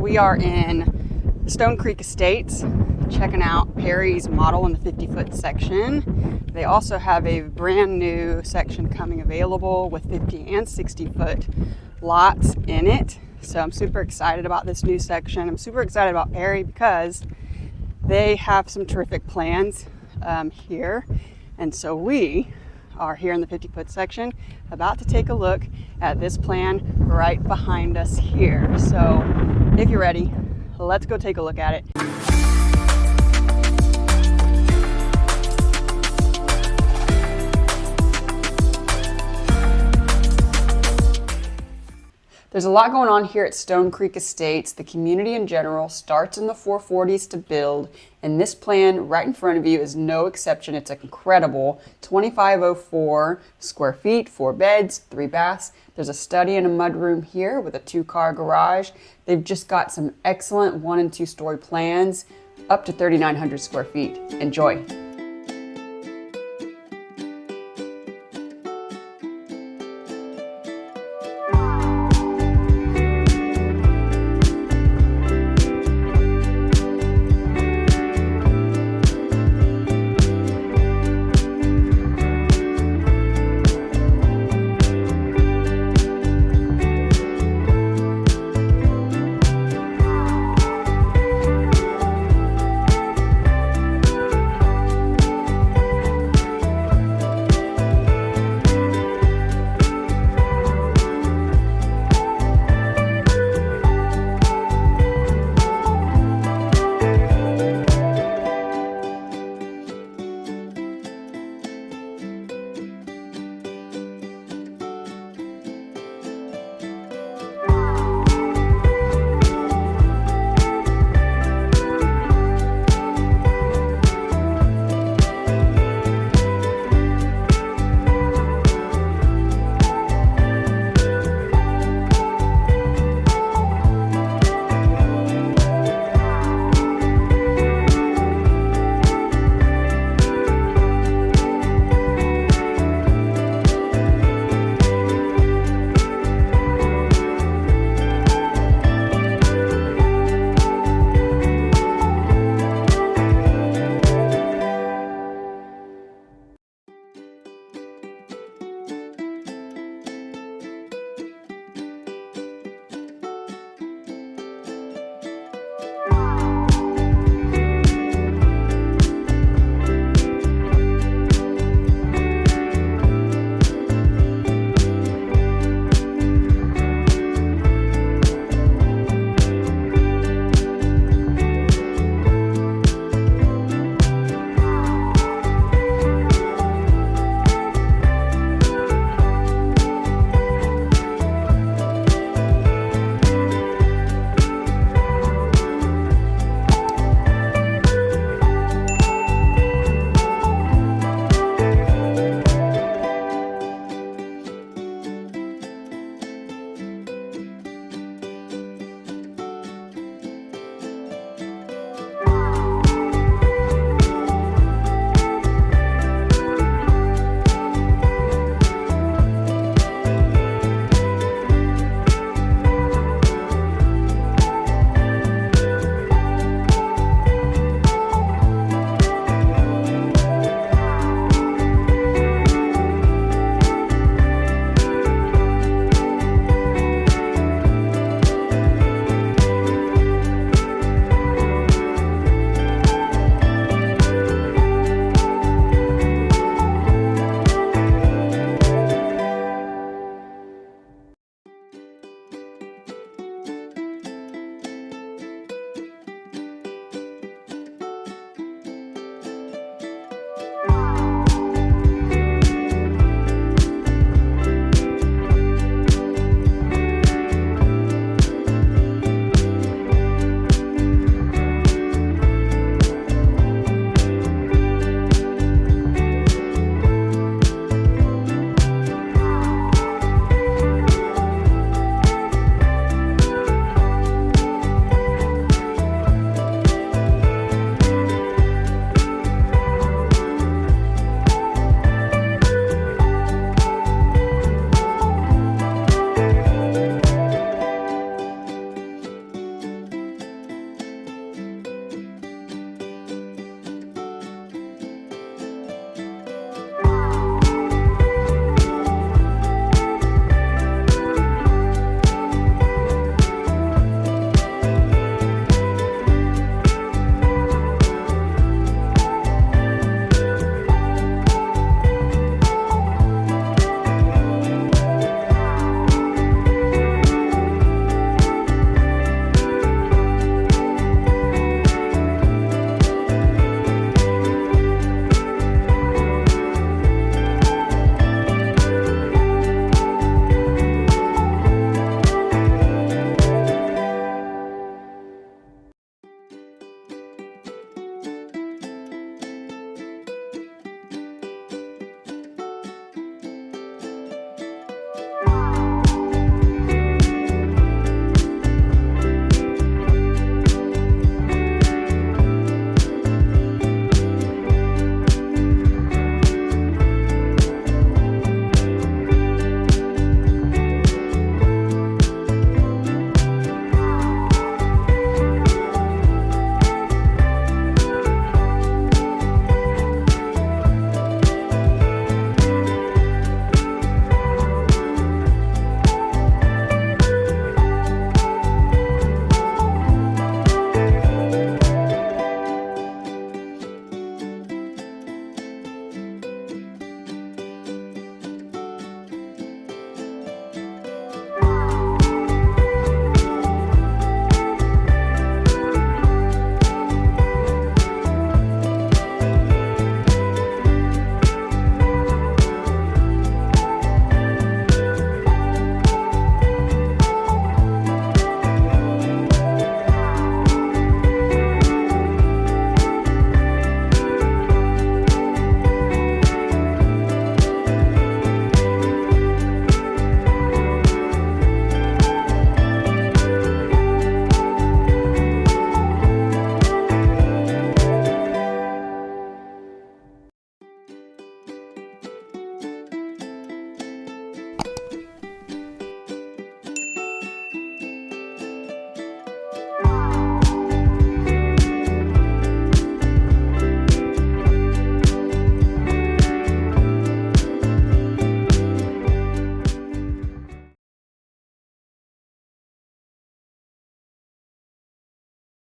We are in StoneCreek Estates, checking out Perry's model in the 50-foot section. They also have a brand new section coming available with 50 and 60-foot lots in it. So I'm super excited about this new section. I'm super excited about Perry because they have some terrific plans here. And so we are here in the 50-foot section about to take a look at this plan right behind us here. So if you're ready, let's go take a look at it. There's a lot going on here at StoneCreek Estates. The community in general starts in the 440s to build, and this plan right in front of you is no exception. It's an incredible 2504 square feet, 4 beds, 3 baths. There's a study and a mudroom here with a 2-car garage. They've just got some excellent 1- and 2-story plans up to 3,900 square feet. Enjoy.